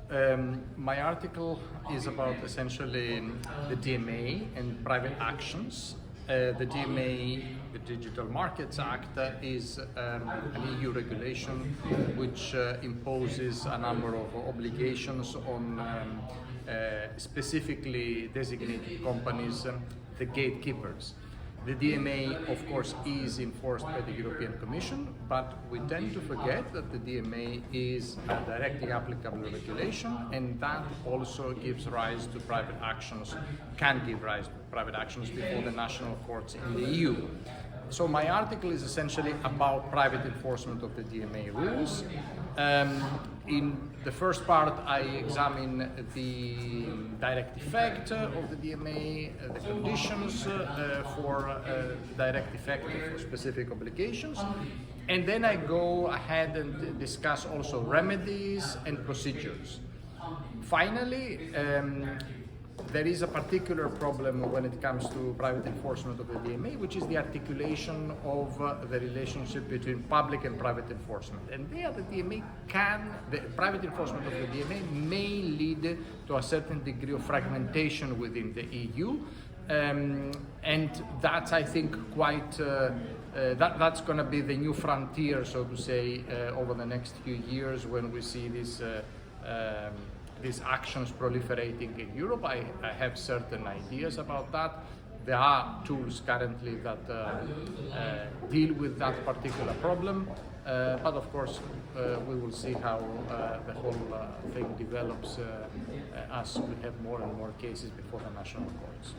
My article is about essentially the DMA and private actions. The DMA, the Digital Markets Act, is an EU regulation which imposes a number of obligations on specifically designated companies, the gatekeepers. The DMA, of course, is enforced by the European Commission, but we tend to forget that the DMA is a directly applicable regulation, and that also gives rise to private actions, can give rise to private actions before the national courts in the EU. So my article is essentially about private enforcement of the DMA rules. In the first part, I examine the direct effect of the DMA, the conditions for direct effect for specific obligations, and then I go ahead and discuss also remedies and procedures. Finally, there is a particular problem when it comes to private enforcement of the DMA, which is the articulation of the relationship between public and private enforcement. And there the private enforcement of the DMA may lead to a certain degree of fragmentation within the EU. And that's, I think, quite, that's going to be the new frontier, so to say, over the next few years when we see these actions proliferating in Europe. I have certain ideas about that. There are tools currently that deal with that particular problem, but of course we will see how the whole thing develops as we have more and more cases before the national courts.